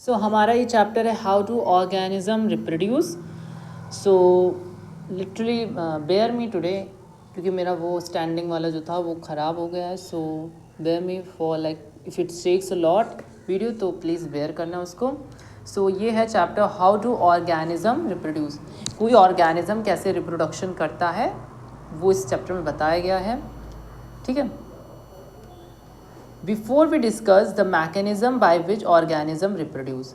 सो हमारा ये चैप्टर है how to organism reproduce. So literally bear me today, क्योंकि मेरा वो स्टैंडिंग वाला जो था वो ख़राब हो गया है. So bear me for like if it takes a lot video तो प्लीज़ बेयर करना उसको. सो ये है chapter how to organism reproduce. कोई ऑर्गेनिज्म कैसे रिप्रोडक्शन करता है वो इस चैप्टर में बताया गया है. ठीक है. Before we discuss the mechanism by which organism reproduce,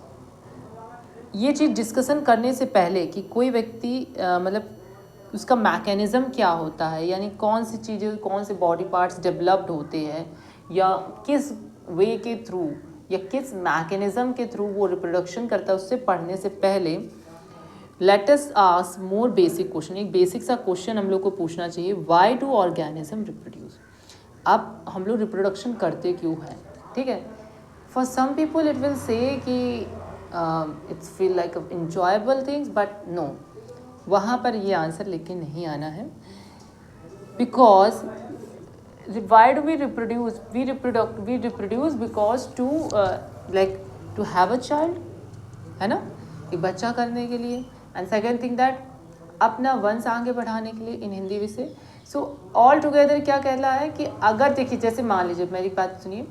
ये चीज़ डिस्कसन करने से पहले कि कोई व्यक्ति मतलब उसका मैकेनिज़्म क्या होता है, यानी कौन सी चीज़ें, कौन से बॉडी पार्ट्स डेवलप्ड होते हैं या किस वे के थ्रू या किस मैकेनिज़्म के थ्रू वो रिप्रोडक्शन करता है, उससे पढ़ने से पहले let us ask more basic question. एक बेसिक सा क्वेश्चन हम लोग को पूछना चाहिए, व्हाई डू ऑर्गेनिज्म रिप्रोड्यूस. अब हम लोग रिप्रोडक्शन करते क्यों हैं. ठीक है. For some people it will say कि it's feel like enjoyable things, but no, वहाँ पर ये आंसर लेके नहीं आना है. Because why do we reproduce, we reproduce because to like to have a child, है ना, एक बच्चा करने के लिए. एंड सेकेंड थिंग दैट अपना वंश आगे बढ़ाने के लिए इन हिंदी विषय. सो ऑल टुगेदर क्या कहला है कि अगर देखिए, जैसे मान लीजिए, मेरी बात सुनिए,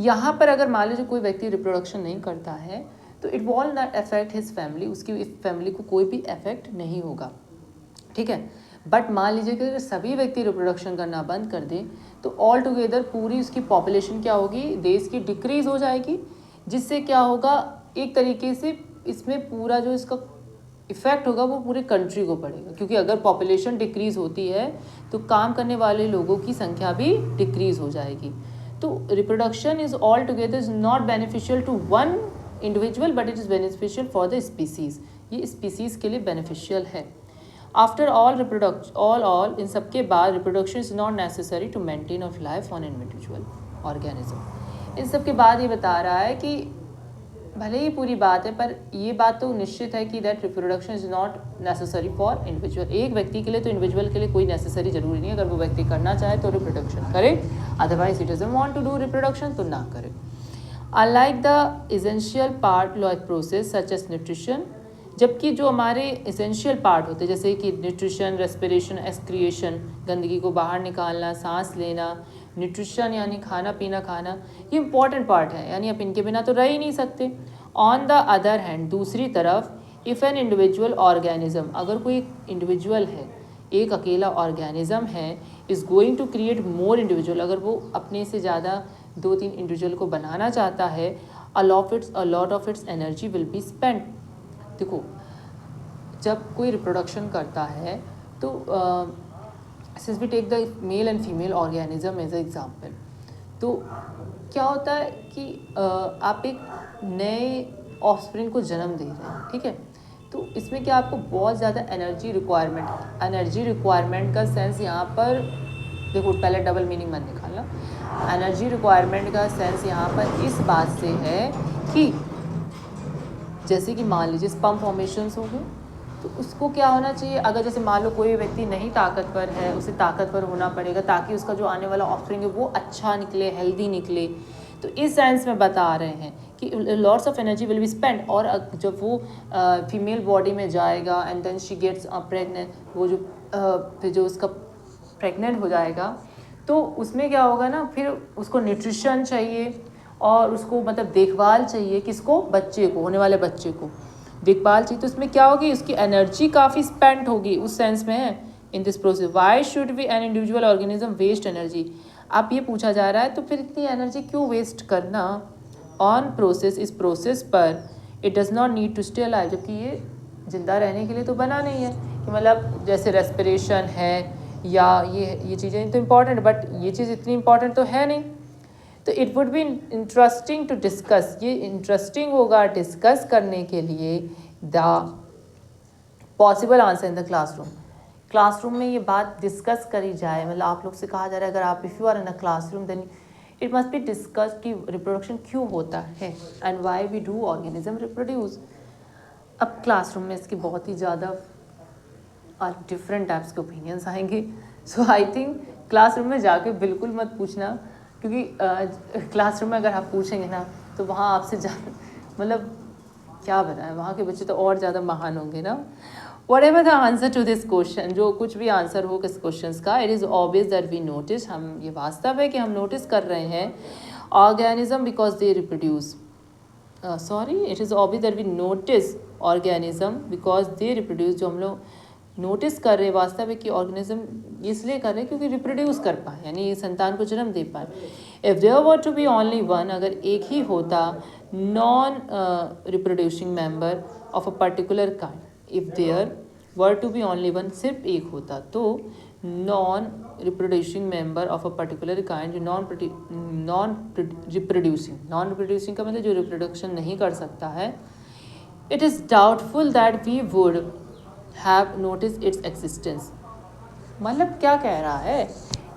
यहाँ पर अगर मान लीजिए कोई व्यक्ति रिप्रोडक्शन नहीं करता है तो it wall not affect his family, उसकी फैमिली को कोई भी अफेक्ट नहीं होगा. ठीक है. बट मान लीजिए कि अगर सभी व्यक्ति रिप्रोडक्शन करना बंद कर दें तो ऑल टुगेदर पूरी उसकी पॉपुलेशन क्या होगी, देश की डिक्रीज हो जाएगी, जिससे क्या होगा, एक तरीके से इसमें पूरा जो इसका इफ़ेक्ट होगा वो पूरे कंट्री को पड़ेगा. क्योंकि अगर पॉपुलेशन डिक्रीज़ होती है तो काम करने वाले लोगों की संख्या भी डिक्रीज़ हो जाएगी. तो reproduction is all together is not beneficial to one individual but it is beneficial for the species. ये स्पीसीज़ के लिए बेनिफिशियल है. आफ्टर ऑल ऑल इन सब के बाद reproduction is not necessary to maintain of life on individual organism. इन सब के बाद ये बता रहा है कि भले ही पूरी बात है, पर ये बात तो निश्चित है कि that reproduction is not necessary for individual. एक व्यक्ति के लिए तो इंडिविजुअल के लिए कोई नेसेसरी जरूरी नहीं है. अगर वो व्यक्ति करना चाहे तो रिप्रोडक्शन करे, otherwise it doesn't want to do reproduction तो ना करे. Unlike the essential part like process such as nutrition, जबकि जो हमारे एसेंशियल पार्ट होते हैं जैसे कि न्यूट्रिशन, रेस्पिरेशन, एक्सक्रिएशन, गंदगी को बाहर निकालना, सांस लेना, न्यूट्रिशन यानी खाना पीना खाना, ये इंपॉर्टेंट पार्ट है, यानी आप इनके बिना तो रह ही नहीं सकते. ऑन द अदर हैंड, दूसरी तरफ, इफ़ एन इंडिविजुअल ऑर्गेनिज्म, अगर कोई इंडिविजुअल है, एक अकेला ऑर्गेनिज्म है, is going to create more individual, अगर वो अपने से ज़्यादा 2-3 इंडिविजुअल को बनाना चाहता है, a lot of its energy will be spend. देखो, जब कोई रिप्रोडक्शन करता है तो since we take the male and female organism as a example, तो क्या होता है कि आप एक नए ऑफस्प्रिंग को जन्म दे रहे हैं. ठीक है. तो इसमें क्या आपको बहुत ज़्यादा एनर्जी रिक्वायरमेंट का सेंस यहाँ पर देखो, पहले डबल मीनिंग मत निकालना. एनर्जी रिक्वायरमेंट का सेंस यहाँ पर इस बात से है कि जैसे कि मान लीजिए स्पर्म फॉर्मेशंस हो गए, तो उसको क्या होना चाहिए, अगर जैसे मान लो कोई व्यक्ति नहीं ताकतवर है, उसे ताकतवर होना पड़ेगा ताकि उसका जो आने वाला ऑफस्प्रिंग है वो अच्छा निकले, हेल्दी निकले. तो इस सेंस में बता रहे हैं कि lots of energy will be spend. और जब वो फीमेल बॉडी में जाएगा and then she gets pregnant, वो जो फिर जो उसका प्रेग्नेंट हो जाएगा तो उसमें क्या होगा ना, फिर उसको न्यूट्रिशन चाहिए और उसको मतलब देखभाल चाहिए. किसको, बच्चे को, होने वाले बच्चे को देखभाल चाहिए. तो उसमें क्या होगी, उसकी एनर्जी काफ़ी स्पेंड होगी. उस सेंस में है in this process. Why should be an individual organism waste energy. आप ये पूछा जा रहा है तो फिर इतनी एनर्जी क्यों वेस्ट करना ऑन प्रोसेस, इस प्रोसेस पर. It does not need to stay alive, जबकि ये ज़िंदा रहने के लिए तो बना नहीं है. कि मतलब जैसे रेस्पिरेशन है या ये चीज़ें तो इम्पॉर्टेंट, बट ये चीज़ इतनी इम्पॉर्टेंट तो है नहीं. तो it would be interesting to discuss, ये इंटरेस्टिंग होगा डिस्कस करने के लिए the possible answer in the classroom में ये बात डिस्कस करी जाए. मतलब आप लोग से कहा जा रहा है, अगर आप if you are in a classroom then it must be discuss कि रिप्रोडक्शन क्यों होता है and why we do organism reproduce. अब क्लासरूम में इसके बहुत ही ज़्यादा डिफरेंट टाइप्स के ओपिनियंस आएंगे. सो आई थिंक क्लासरूम में जाके बिल्कुल मत पूछना, क्योंकि क्लासरूम में अगर आप पूछेंगे ना तो वहाँ आपसे मतलब क्या बताएं, वहाँ के बच्चे तो और ज़्यादा महान होंगे ना। Whatever the answer to this question, जो कुछ भी आंसर हो किस क्वेश्चंस का, it is obvious that we notice, हम ये वास्तव है कि हम नोटिस कर रहे हैं organism because they reproduce. It is obvious that we notice organism because they reproduce. जो हम लोग नोटिस कर रहे हैं वास्तव है कि ऑर्गेनिज्म इसलिए कर रहे हैं क्योंकि रिप्रोड्यूस कर पाए, यानी संतान को जन्म दे पाए. If there were to be only one, अगर एक ही होता non reproducing member of a particular kind, if there were to be only one, सिर्फ एक होता तो non reproducing member of a particular kind, जो नॉन रिप्रोड्यूसिंग का मतलब जो रिप्रोडक्शन नहीं कर सकता है, it is doubtful that we would have notice its existence. मतलब क्या कह रहा है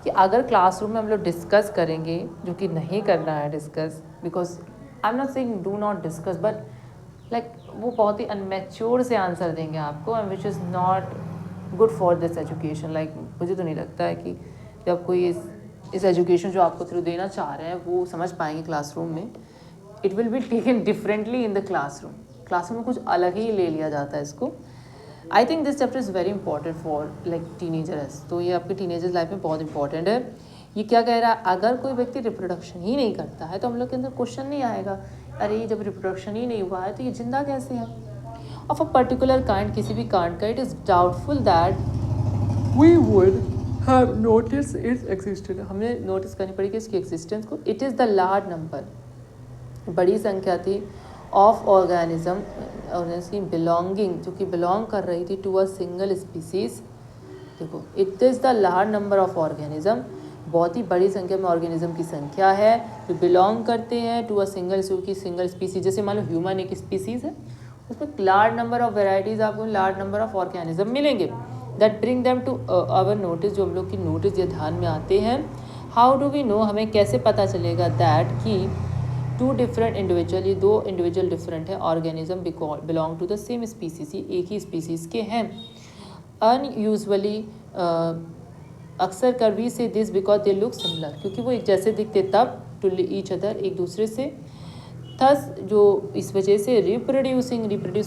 कि अगर क्लासरूम में हम लोग डिस्कस करेंगे, जो कि नहीं करना है discuss, because I am not saying do not discuss, but like वो बहुत ही अनमेच्योर से आंसर देंगे आपको, and which is not good for this education. Like मुझे तो नहीं लगता है कि जब कोई इस एजुकेशन जो आपको थ्रू देना चाह रहे हैं वो समझ पाएंगे क्लासरूम में. It will be taken differently in the classroom में कुछ अलग ही ले लिया जाता है इसको. I think this chapter is very important for like teenagers. तो ये आपके टीनेजर्स लाइफ में बहुत इंपॉर्टेंट है. ये क्या कह रहा है, अगर कोई व्यक्ति रिप्रोडक्शन ही नहीं करता है तो हम लोग के अंदर क्वेश्चन नहीं आएगा, अरे जब रिप्रोडक्शन ही नहीं हुआ है तो ये जिंदा कैसे है. ऑफ अ पर्टिकुलर काइंड, किसी भी काइंड का, it is doubtful that we would have notice its existence. हमें नोटिस करनी पड़ेगी इसकी एग्जिस्टेंस को. It is the large number, बड़ी संख्या थी, ऑफ ऑर्गेनिज्म की बिलोंगिंग, जो कि बिलोंग कर रही थी टू अ सिंगल स्पीसीज. देखो, it is the large number of organism, बहुत ही बड़ी संख्या में ऑर्गेनिज्म की संख्या है जो बिलोंग करते हैं टू अ सिंगल स्पीसीज. जैसे मान लो ह्यूमन एक स्पीसीज है, उसमें लार्ज नंबर ऑफ वेराइटीज़, आपको लार्ज नंबर ऑफ ऑर्गेनिज्म मिलेंगे. That bring them to our notice, जो हम लोग की नोटिस या ध्यान में आते हैं. हाउ डू वी नो, हमें कैसे पता चलेगा दैट कि टू डिफरेंट इंडिविजुअल, ये दो इंडिविजुअल डिफरेंट है organism belong to the same species, ये एक ही स्पीसीज के हैं. अनयूजुअली, अक्सर कर वी से this because they look similar, क्योंकि वो एक जैसे दिखते तब, टू ईच अदर, एक दूसरे से. थस, जो इस वजह से रिप्रोड्यूस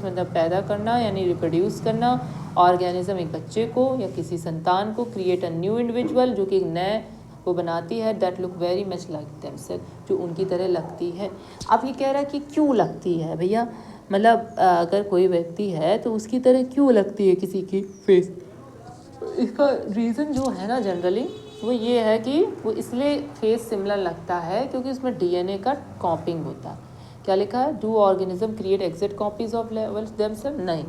मतलब पैदा करना, यानी रिप्रोड्यूस करना, ऑर्गेनिज्म एक बच्चे को या किसी संतान को, क्रिएट अ न्यू इंडिविजुअल, जो कि एक नए को बनाती है, that look very much like themselves, जो उनकी तरह लगती है. अब ये कह रहा है कि क्यों लगती है भैया, मतलब अगर कोई व्यक्ति है तो उसकी तरह क्यों लगती है किसी की फेस. इसका रीज़न जो है ना जनरली वो ये है कि वो इसलिए फेस सिमिलर लगता है क्योंकि उसमें डीएनए का कॉपिंग होता है. क्या लिखा है, do organism create exact copies of levels themselves. नहीं,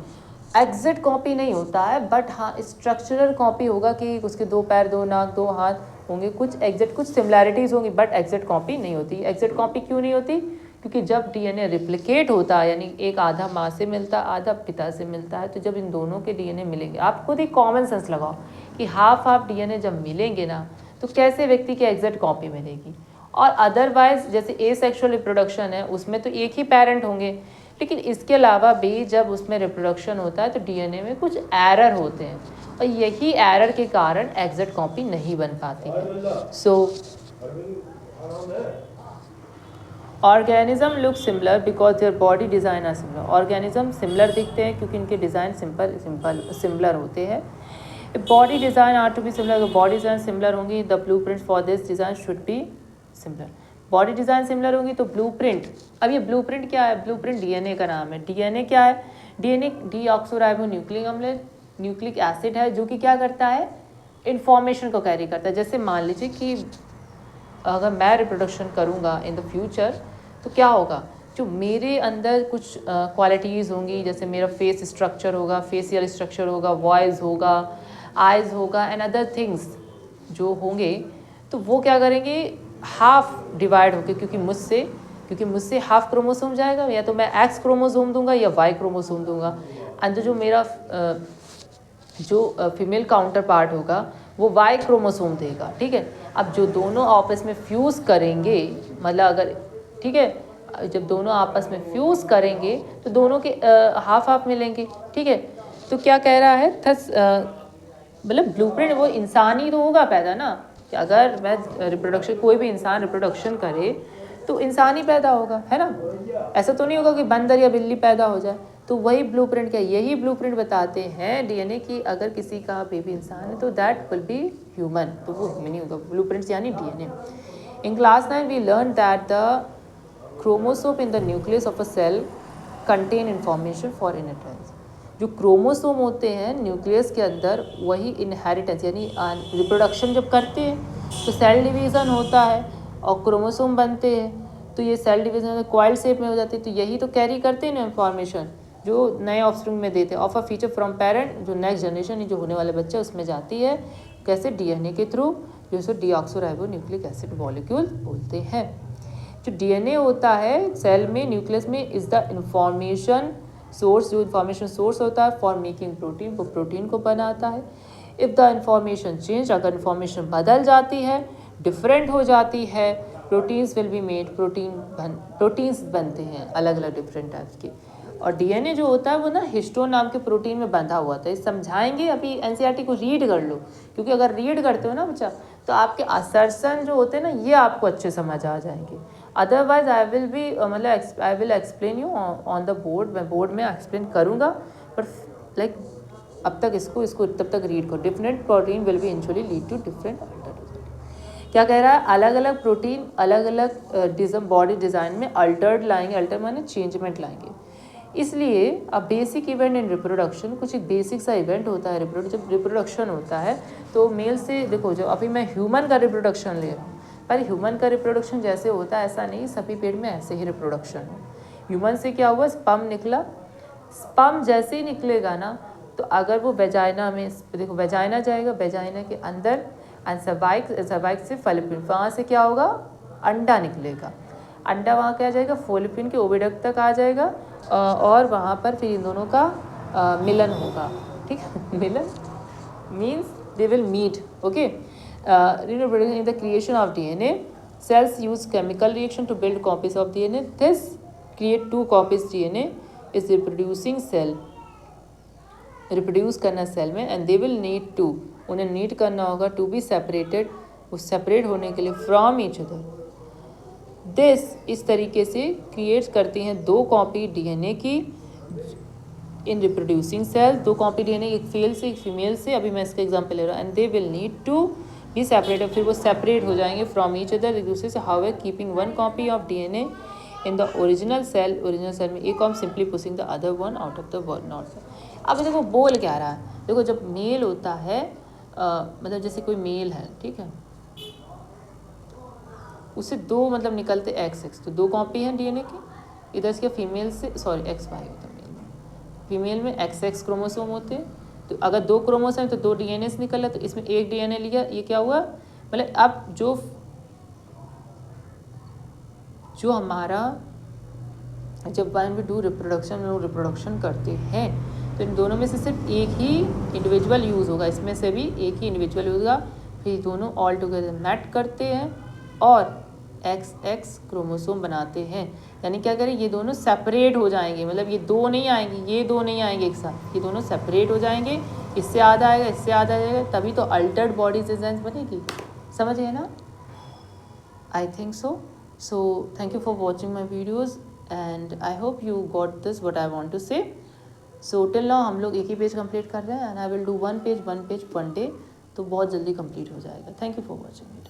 एग्जैक्ट कॉपी नहीं होता है, बट हाँ स्ट्रक्चरल कॉपी होगा कि उसके दो पैर, दो नाक, दो हाथ होंगे, कुछ एग्जैक्ट, कुछ सिमिलैरिटीज़ होंगी, बट एग्जैक्ट कॉपी नहीं होती. एग्जैक्ट कॉपी क्यों नहीं होती, क्योंकि जब डीएनए रिप्लिकेट होता है, यानी एक आधा माँ से मिलता है, आधा पिता से मिलता है, तो जब इन दोनों के डीएनए मिलेंगे, आप खुद ही कॉमन सेंस लगाओ कि हाफ हाफ डीएनए जब मिलेंगे ना, तो कैसे व्यक्ति की एग्जैक्ट कॉपी मिलेगी. और अदरवाइज जैसे एसेक्सुअल रिप्रोडक्शन है, उसमें तो एक ही पेरेंट होंगे, लेकिन इसके अलावा भी जब उसमें रिप्रोडक्शन होता है तो डीएनए में कुछ एरर होते हैं, और यही एरर के कारण एग्जैक्ट कॉपी नहीं बन पाती है. So organism look similar because their body design are similar. Organism similar दिखते हैं क्योंकि इनके डिज़ाइन सिमिलर होते हैं. Body design are to be similar, body design similar होंगी, the blueprint for this design should be similar. Body design similar होगी तो blue print, अब ये ब्लू प्रिंट क्या है, ब्लू प्रिंट डीएनए का नाम है. डीएनए क्या है, डीएनए डीऑक्सोराइबो न्यूक्लिक एसिड है, जो कि क्या करता है, इंफॉर्मेशन को कैरी करता है. जैसे मान लीजिए कि अगर मैं रिप्रोडक्शन करूँगा इन द फ्यूचर, तो क्या होगा, जो मेरे अंदर कुछ क्वालिटीज़ होंगी, जैसे मेरा फेस स्ट्रक्चर होगा, फेसियल स्ट्रक्चर होगा, वॉइस होगा, आइज़ होगा, एंड अदर थिंग्स जो होंगे, तो वो क्या करेंगे, हाफ डिवाइड होके, क्योंकि मुझसे हाफ क्रोमोसोम जाएगा, या तो मैं एक्स क्रोमोसोम दूंगा या वाई क्रोमोसोम दूंगा, एंड जो मेरा जो फीमेल काउंटर पार्ट होगा वो वाई क्रोमोसोम देगा. ठीक है, अब जो दोनों आपस में फ्यूज़ करेंगे, मतलब अगर, ठीक है, जब दोनों आपस में फ्यूज़ करेंगे तो दोनों के हाफ हाफ मिलेंगे. ठीक है, तो क्या कह रहा है, थस मतलब ब्लूप्रिंट वो इंसान ही तो होगा पैदा ना, कि अगर मैं रिप्रोडक्शन, कोई भी इंसान रिप्रोडक्शन करे तो इंसान ही पैदा होगा, है ना। ऐसा तो नहीं होगा कि बंदर या बिल्ली पैदा हो जाए। तो वही ब्लूप्रिंट क्या, यही ब्लूप्रिंट बताते हैं डीएनए की अगर किसी का बेबी इंसान है तो दैट विल बी ह्यूमन, तो वो ह्यूमन ही होगा। ब्लूप्रिंट्स यानी DNA. In class 9 we learn that the chromosome in the nucleus of a cell contain information for inheritance. जो क्रोमोसोम होते हैं न्यूक्लियस के अंदर, वही इनहेरिटेंस यानी रिप्रोडक्शन जब करते हैं तो सेल डिवीज़न होता है और क्रोमोसोम बनते हैं। तो ये सेल डिवीज़न क्वाइल शेप में हो जाती है, तो यही तो कैरी करते हैं ना इन्फॉर्मेशन जो नए ऑफस्प्रिंग में देते हैं of a feature from parent, जो नेक्स्ट जनरेशन जो होने वाले बच्चे उसमें जाती है। कैसे, डीएनए के थ्रू, जिसको डीऑक्सोराइबोन्यूक्लिक एसिड मॉलिक्यूल बोलते हैं। जो डीएनए होता है सेल में न्यूक्लियस में इज़ द इंफॉर्मेशन सोर्स, जो इन्फॉर्मेशन सोर्स होता है फॉर मेकिंग प्रोटीन, वो प्रोटीन को बनाता है। इफ़ द इन्फॉर्मेशन चेंज, अगर इन्फॉर्मेशन बदल जाती है, डिफरेंट हो जाती है, proteins will be made, proteins बनते हैं अलग अलग डिफरेंट टाइप्स के। और डीएनए जो होता है वो ना हिस्टोन नाम के प्रोटीन में बंधा हुआ था। ये समझाएंगे, अभी एनसीईआरटी को रीड कर लो, क्योंकि अगर रीड करते हो ना बच्चा तो आपके असर्सन जो होते हैं ना ये आपको अच्छे समझ आ जाएंगे। अदरवाइज आई विल बी मतलब I will explain you on the board, मैं बोर्ड में एक्सप्लेन करूँगा, पर लाइक अब तक इसको तब तक रीड करो। Different protein will be eventually lead to different altered result. क्या कह रहा है, अलग अलग प्रोटीन अलग अलग बॉडी डिज़ाइन में अल्टर्ड लाएंगे, अल्टर माने चेंजमेंट लाएंगे। इसलिए अब बेसिक इवेंट इन रिप्रोडक्शन, कुछ एक बेसिक सा इवेंट होता है जब रिप्रोडक्शन होता है तो मेल से, देखो जो अभी मैं ह्यूमन का रिप्रोडक्शन ले रहा हूँ, पर ह्यूमन का रिप्रोडक्शन जैसे होता है ऐसा नहीं सभी पेड़ में ऐसे ही रिप्रोडक्शन हो। ह्यूमन से क्या हुआ, स्पर्म निकला, स्पर्म जैसे ही निकलेगा ना तो अगर वो वेजाइना में, देखो वेजाइना जाएगा, वेजाइना के अंदर एंड सर्वाइक से फॉलिपिन, वहाँ से क्या होगा, अंडा निकलेगा, अंडा वहाँ क्या आ जाएगा, फॉलिपिन के ओविडक्ट तक आ जाएगा और वहाँ पर फिर इन दोनों का मिलन होगा, ठीक है। मिलन means they will meet, okay. reproduction in the creation of DNA, cells use chemical reaction to build copies of DNA. This create 2 copies DNA is reproducing cell, reproduce करना सेल में, and they will need to, उन्हें need करना होगा to be separated, वो separate होने के लिए from each other. This इस तरीके से क्रिएट करती हैं 2 कॉपी डीएनए की इन रिप्रोड्यूसिंग सेल, 2 कॉपी डीएनए, एक फेल से एक फीमेल से, अभी मैं इसका एग्जांपल ले रहा हूँ। And they will need to be separated, फिर वो सेपरेट हो जाएंगे फ्रॉम ईच अदर, एक दूसरे से, how a keeping 1 copy of DNA in the original cell में एक come simply pushing the other one out of the one not. अब देखो बोल क्या रहा है, देखो जब मेल होता है मतलब जैसे कोई मेल है, ठीक है, उससे 2 मतलब निकलते एक्स, तो 2 कॉपी हैं डीएनए की, इधर इसके फीमेल से, सॉरी एक्स वाई होता है मेल में, फीमेल में एक्स क्रोमोसोम होते हैं, तो अगर 2 क्रोमोसोम तो 2 डीएनए से निकल रहा, तो इसमें 1 डीएनए लिया, ये क्या हुआ, मतलब अब जो हमारा जब वन वी डू रिप्रोडक्शन, लोग रिप्रोडक्शन करते हैं तो इन दोनों में से सिर्फ एक ही इंडिविजुअल यूज़ होगा, इसमें से भी एक ही इंडिविजुअल यूज़ होगा, फिर दोनों ऑल टुगेदर मैट करते हैं और एक्स क्रोमोसोम बनाते हैं। यानी क्या करें, ये दोनों सेपरेट हो जाएंगे, मतलब ये 2 नहीं आएंगे, ये 2 नहीं आएंगे एक साथ, ये दोनों सेपरेट हो जाएंगे, इससे आधा आएगा, इससे आधा आएगा, तभी तो अल्टर्ड बॉडी डिजाइन बनेगी। समझ गए ना? I think so. So thank you for watching my videos and I hope you got this what I want to say. So till now हम लोग एक ही पेज कंप्लीट कर रहे हैं and I will do 1 page 1 day, तो बहुत जल्दी complete हो जाएगा। Thank you for watching it.